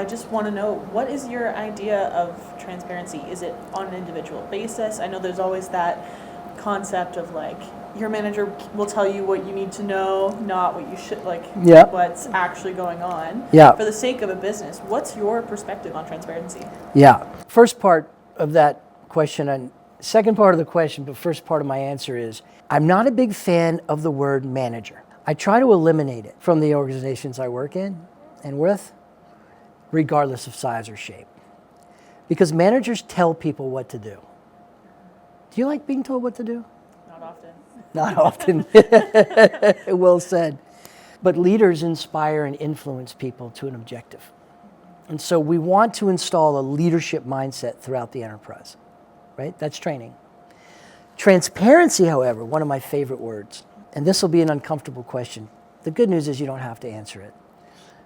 I just want to know, what is your idea of transparency? Is it on an individual basis? I know there's always that concept of like, your manager will tell you what you need to know, not what you should, like, Yeah. what's actually going on. Yeah. For the sake of a business, what's your perspective on transparency? Yeah. First part of that question, and second part of the question, but first part of my answer is, I'm not a big fan of the word manager. I try to eliminate it from the organizations I work in and with, regardless of size or shape. Because managers tell people what to do. Do you like being told what to do? Not often. Not often. Well said. But leaders inspire and influence people to an objective. And so we want to install a leadership mindset throughout the enterprise, right? That's training. Transparency, however, one of my favorite words, and this will be an uncomfortable question. The good news is you don't have to answer it.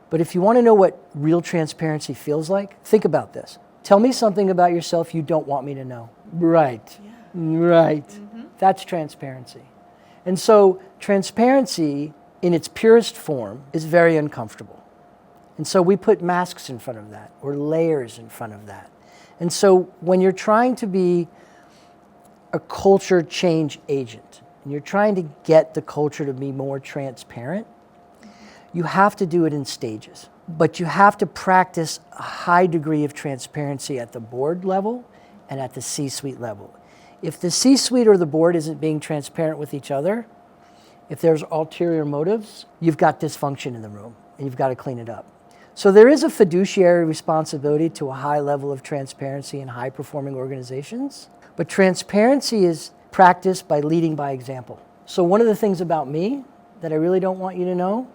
But if you want to know what real transparency feels like, think about this. Tell me something about yourself you don't want me to know. Right. Yeah. Right. Mm-hmm. That's transparency. And so transparency in its purest form is very uncomfortable. And so we put masks in front of that, or layers in front of that. And so when you're trying to be a culture change agent, and you're trying to get the culture to be more transparent, you have to do it in stages. But you have to practice a high degree of transparency at the board level and at the C-suite level. If the C-suite or the board isn't being transparent with each other, if there's ulterior motives, you've got dysfunction in the room, and you've got to clean it up. So there is a fiduciary responsibility to a high level of transparency in high-performing organizations, but transparency is practiced by leading by example. So one of the things about me that I really don't want you to know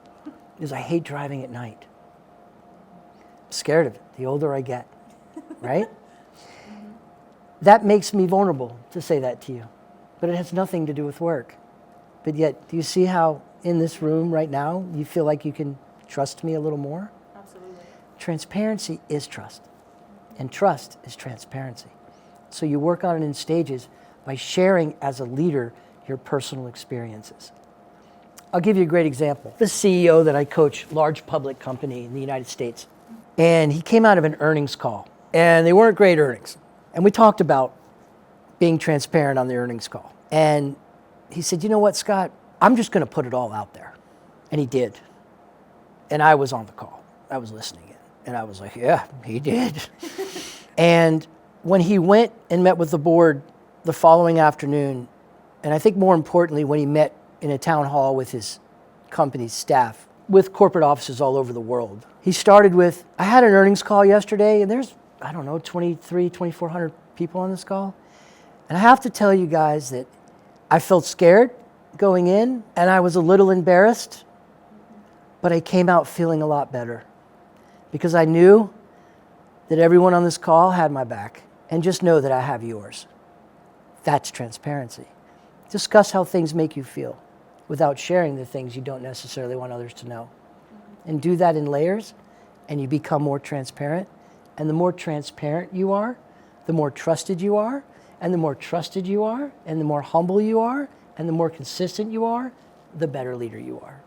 is I hate driving at night. I'm scared of it, the older I get, right? That makes me vulnerable to say that to you, but it has nothing to do with work. But yet, do you see how in this room right now, you feel like you can trust me a little more? Absolutely. Transparency is trust, and trust is transparency. So you work on it in stages by sharing as a leader your personal experiences. I'll give you a great example. The CEO that I coach, large public company in the United States, and he came out of an earnings call, and they weren't great earnings. And we talked about being transparent on the earnings call. And he said, you know what, Scott, I'm just going to put it all out there. And he did. And I was on the call. I was listening in. And I was like, yeah, he did. And when he went and met with the board the following afternoon, and I think more importantly, when he met in a town hall with his company's staff, with corporate offices all over the world, he started with, I had an earnings call yesterday, and there's, 2,400 people on this call. And I have to tell you guys that I felt scared going in, and I was a little embarrassed, but I came out feeling a lot better because I knew that everyone on this call had my back, and just know that I have yours. That's transparency. Discuss how things make you feel without sharing the things you don't necessarily want others to know. And do that in layers, and you become more transparent. And the more transparent you are, the more trusted you are, and the more trusted you are, and the more humble you are, and the more consistent you are, the better leader you are.